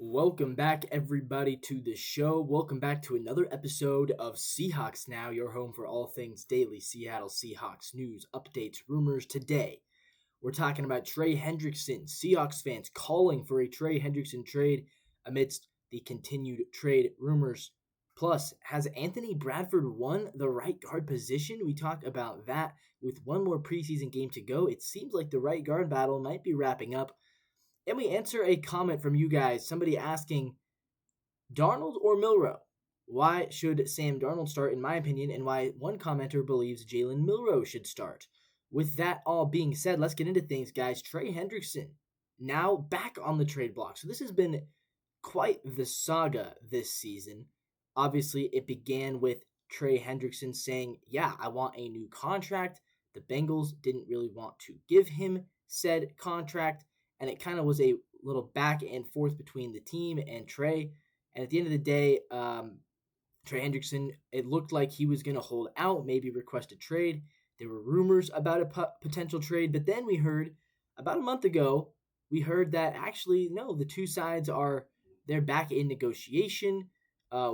Welcome back, everybody, to the show. Welcome back to another episode of Seahawks Now, your home for all things daily Seattle Seahawks news, updates, rumors. Today, we're talking about Trey Hendrickson. Seahawks fans calling for a Trey Hendrickson trade amidst the continued trade rumors. Plus, has Anthony Bradford won the right guard position? We talk about that with one more preseason game to go. It seems like the right guard battle might be wrapping up. And we answer a comment from you guys, somebody asking, Darnold or Milroe? Why should Sam Darnold start, in my opinion, and why one commenter believes Jalen Milroe should start? With that all being said, let's get into things, guys. Trey Hendrickson now back on the trade block. So this has been quite the saga this season. Obviously, it began with Trey Hendrickson saying, yeah, I want a new contract. The Bengals didn't really want to give him said contract. And it kind of was a little back and forth between the team and Trey. And at the end of the day, Trey Hendrickson, it looked like he was going to hold out, maybe request a trade. There were rumors about a potential trade. But then we heard, about a month ago, we heard that actually, no, the two sides they're back in negotiation.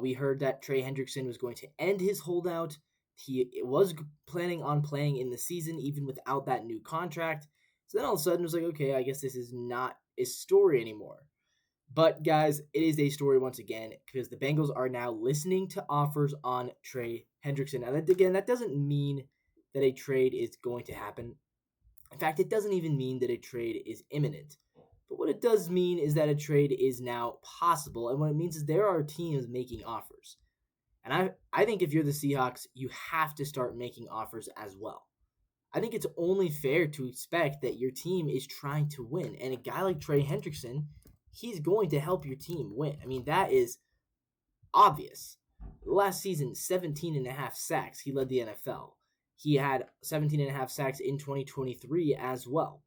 We heard that Trey Hendrickson was going to end his holdout. He was planning on playing in the season, even without that new contract. So then all of a sudden it was like, okay, I guess this is not a story anymore. But guys, it is a story once again because the Bengals are now listening to offers on Trey Hendrickson. And again, that doesn't mean that a trade is going to happen. In fact, it doesn't even mean that a trade is imminent. But what it does mean is that a trade is now possible. And what it means is there are teams making offers. And I think if you're the Seahawks, you have to start making offers as well. I think it's only fair to expect that your team is trying to win. And a guy like Trey Hendrickson, he's going to help your team win. I mean, that is obvious. Last season, 17.5 sacks. He led the NFL. He had 17.5 sacks in 2023 as well.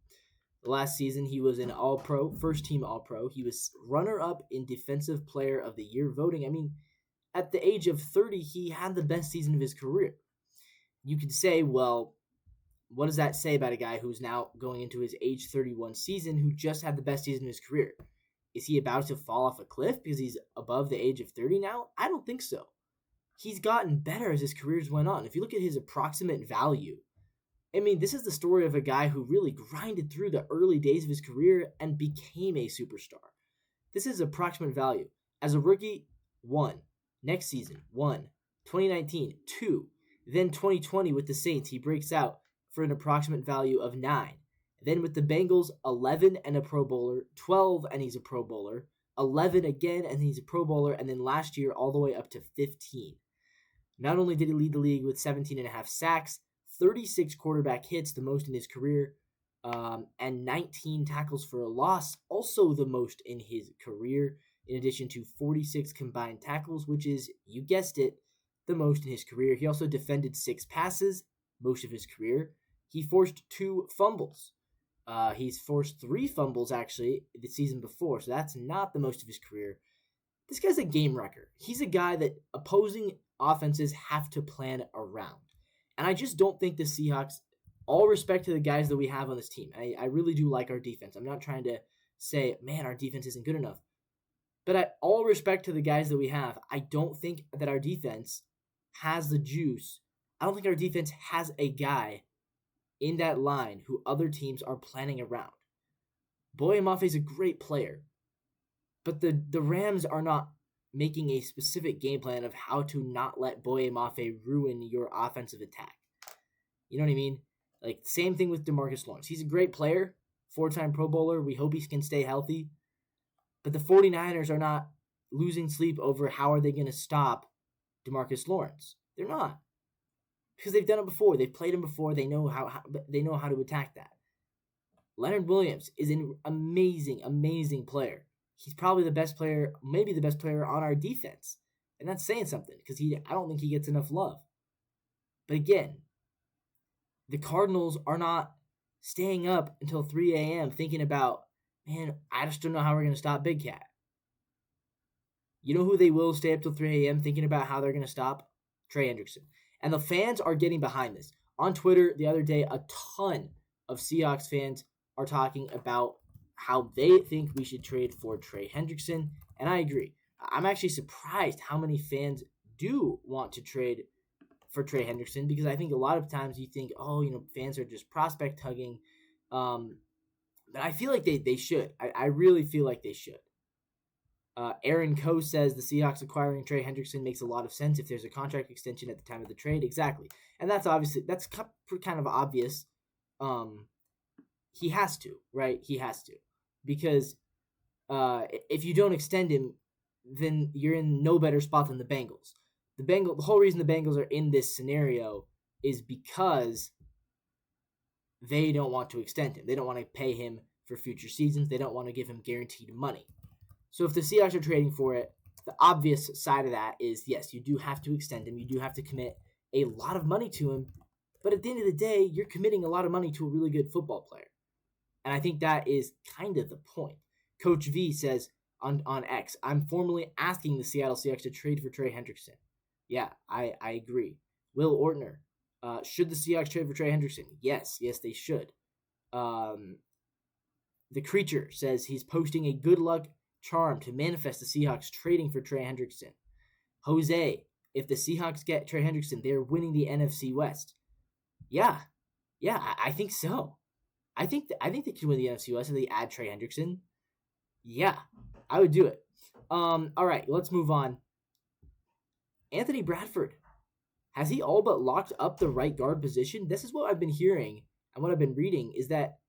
Last season, he was an All-Pro, first-team All-Pro. He was runner-up in Defensive Player of the Year voting. I mean, at the age of 30, he had the best season of his career. You could say, well, what does that say about a guy who's now going into his age 31 season who just had the best season of his career? Is he about to fall off a cliff because he's above the age of 30 now? I don't think so. He's gotten better as his careers went on. If you look at his approximate value, I mean, this is the story of a guy who really grinded through the early days of his career and became a superstar. This is approximate value. As a rookie, 1. Next season, 1. 2019, 2. Then 2020 with the Saints, he breaks out for an approximate value of 9. Then with the Bengals, 11 and a Pro Bowler, 12 and he's a Pro Bowler, 11 again and he's a Pro Bowler, and then last year all the way up to 15. Not only did he lead the league with 17.5 sacks, 36 quarterback hits, the most in his career, and 19 tackles for a loss, also the most in his career, in addition to 46 combined tackles, which is, you guessed it, the most in his career. He also defended 6 passes, most of his career. He forced 2 fumbles. He's forced 3 fumbles, actually, the season before, so that's not the most of his career. This guy's a game wrecker. He's a guy that opposing offenses have to plan around. And I just don't think the Seahawks, all respect to the guys that we have on this team, I really do like our defense. I'm not trying to say, man, our defense isn't good enough. But all respect to the guys that we have, I don't think that our defense has the juice. I don't think our defense has a guy in that line who other teams are planning around. Boye Mafe is a great player, but the Rams are not making a specific game plan of how to not let Boye Mafe ruin your offensive attack. You know what I mean? Like, same thing with DeMarcus Lawrence. He's a great player, 4-time Pro Bowler. We hope he can stay healthy. But the 49ers are not losing sleep over how are they going to stop DeMarcus Lawrence. They're not. Because they've done it before. They've played him before. They know how to attack that. Leonard Williams is an amazing, amazing player. He's probably the best player, maybe the best player on our defense. And that's saying something because I don't think he gets enough love. But again, the Cardinals are not staying up until 3 a.m. thinking about, man, I just don't know how we're going to stop Big Cat. You know who they will stay up till 3 a.m. thinking about how they're going to stop? Trey Hendrickson. And the fans are getting behind this. On Twitter the other day, a ton of Seahawks fans are talking about how they think we should trade for Trey Hendrickson, and I agree. I'm actually surprised how many fans do want to trade for Trey Hendrickson, because I think a lot of times you think, fans are just prospect hugging. But I feel like they should. I really feel like they should. Aaron Coe says the Seahawks acquiring Trey Hendrickson makes a lot of sense if there's a contract extension at the time of the trade. Exactly. And that's kind of obvious. He has to, right? He has to. Because if you don't extend him, then you're in no better spot than the Bengals. The whole reason the Bengals are in this scenario is because they don't want to extend him. They don't want to pay him for future seasons. They don't want to give him guaranteed money. So if the Seahawks are trading for it, the obvious side of that is, yes, you do have to extend him. You do have to commit a lot of money to him. But at the end of the day, you're committing a lot of money to a really good football player. And I think that is kind of the point. Coach V says on X, I'm formally asking the Seattle Seahawks to trade for Trey Hendrickson. Yeah, I agree. Will Ortner, should the Seahawks trade for Trey Hendrickson? Yes, they should. The Creature says he's posting a good luck charm to manifest the Seahawks trading for Trey Hendrickson. Jose, if the Seahawks get Trey Hendrickson, they're winning the NFC West. Yeah, I think so. I think they can win the NFC West if they add Trey Hendrickson. Yeah, I would do it. All right, let's move on. Anthony Bradford, has he all but locked up the right guard position? This is what I've been hearing and what I've been reading is that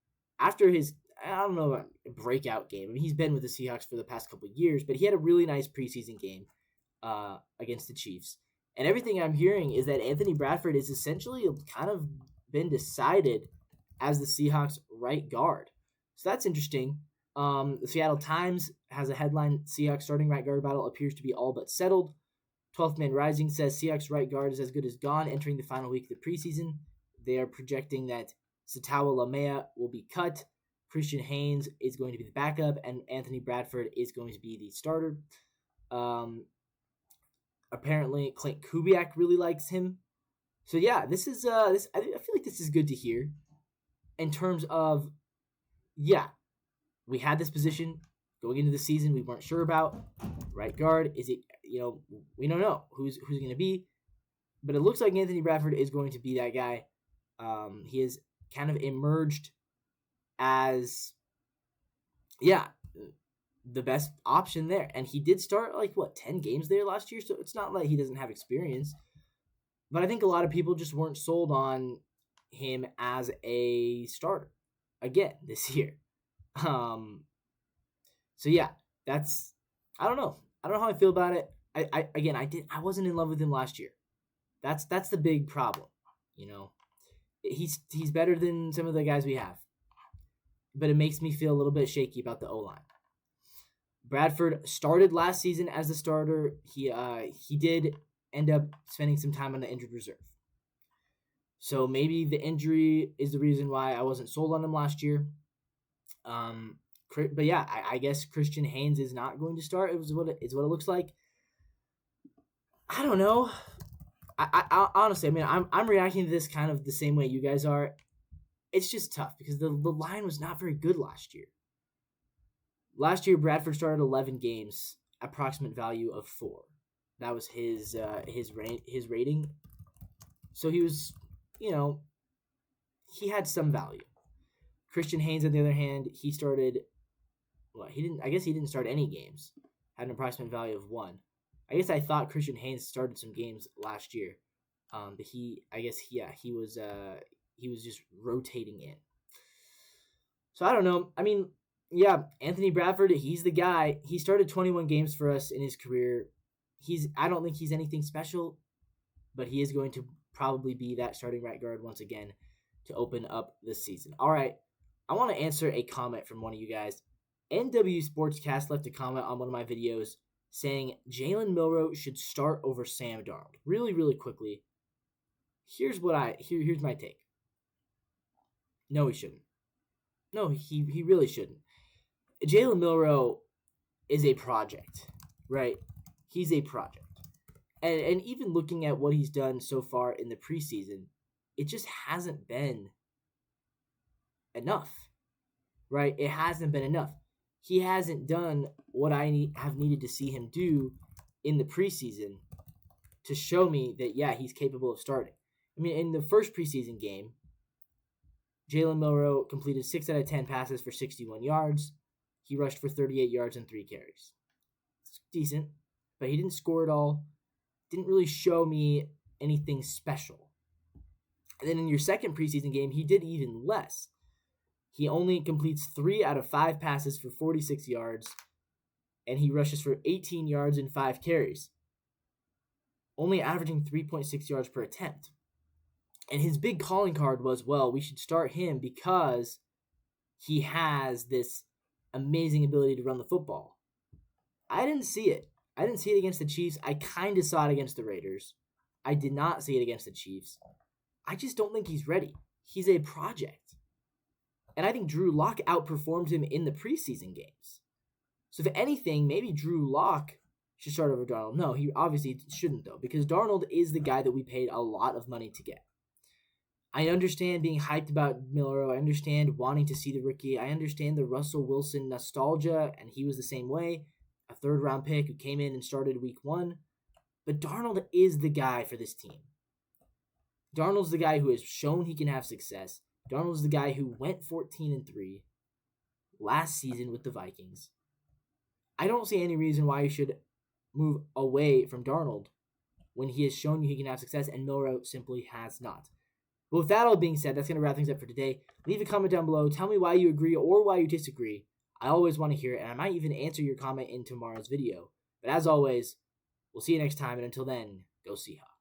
after his, I don't know, breakout game. I mean, he's been with the Seahawks for the past couple of years, but he had a really nice preseason game against the Chiefs. And everything I'm hearing is that Anthony Bradford is essentially kind of been decided as the Seahawks right guard. So that's interesting. The Seattle Times has a headline, Seahawks starting right guard battle appears to be all but settled. 12th Man Rising says Seahawks right guard is as good as gone entering the final week of the preseason. They are projecting that Satawa Lamea will be cut. Christian Haynes is going to be the backup, and Anthony Bradford is going to be the starter. Apparently, Clint Kubiak really likes him. So yeah, this is this. I feel like this is good to hear. In terms of, we had this position going into the season. We weren't sure about right guard. Is it? We don't know who's going to be, but it looks like Anthony Bradford is going to be that guy. He has kind of emerged as, the best option there. And he did start 10 games there last year. So it's not like he doesn't have experience, but I think a lot of people just weren't sold on him as a starter again this year. So yeah, that's, I don't know how I feel about it. I wasn't in love with him last year. That's the big problem. He's better than some of the guys we have, but it makes me feel a little bit shaky about the O-line. Bradford started last season as the starter. He did end up spending some time on the injured reserve. So maybe the injury is the reason why I wasn't sold on him last year. But yeah, I guess Christian Haynes is not going to start. It's what it looks like. I don't know. I honestly, I'm reacting to this kind of the same way you guys are. It's just tough because the line was not very good last year. Last year, Bradford started 11 games, approximate value of 4. That was his rating. So he was, he had some value. Christian Haynes, on the other hand, he started. I guess he didn't start any games. Had an approximate value of 1. I guess I thought Christian Haynes started some games last year, but he was just rotating in. So I don't know. Anthony Bradford, he's the guy. He started 21 games for us in his career. I don't think he's anything special, but he is going to probably be that starting right guard once again to open up this season. All right, I want to answer a comment from one of you guys. NW Sportscast left a comment on one of my videos saying Jalen Milroe should start over Sam Darnold. Really, really quickly. Here's my take. No, he shouldn't. No, he really shouldn't. Jalen Milroe is a project, right? He's a project. And even looking at what he's done so far in the preseason, it just hasn't been enough, right? It hasn't been enough. He hasn't done what I have needed to see him do in the preseason to show me that, yeah, he's capable of starting. I mean, in the first preseason game, Jalen Milroe completed 6 out of 10 passes for 61 yards. He rushed for 38 yards and 3 carries. It's decent, but he didn't score at all. Didn't really show me anything special. And then in your second preseason game, he did even less. He only completes 3 out of 5 passes for 46 yards, and he rushes for 18 yards and 5 carries, only averaging 3.6 yards per attempt. And his big calling card was, well, we should start him because he has this amazing ability to run the football. I didn't see it. I didn't see it against the Chiefs. I kind of saw it against the Raiders. I did not see it against the Chiefs. I just don't think he's ready. He's a project. And I think Drew Lock outperformed him in the preseason games. So if anything, maybe Drew Lock should start over Darnold. No, he obviously shouldn't, though, because Darnold is the guy that we paid a lot of money to get. I understand being hyped about Milroe. I understand wanting to see the rookie. I understand the Russell Wilson nostalgia, and he was the same way. A third-round pick who came in and started week 1. But Darnold is the guy for this team. Darnold's the guy who has shown he can have success. Darnold's the guy who went 14-3 last season with the Vikings. I don't see any reason why you should move away from Darnold when he has shown you he can have success, and Milroe simply has not. But with that all being said, that's going to wrap things up for today. Leave a comment down below. Tell me why you agree or why you disagree. I always want to hear it, and I might even answer your comment in tomorrow's video. But as always, we'll see you next time, and until then, go Seahawks.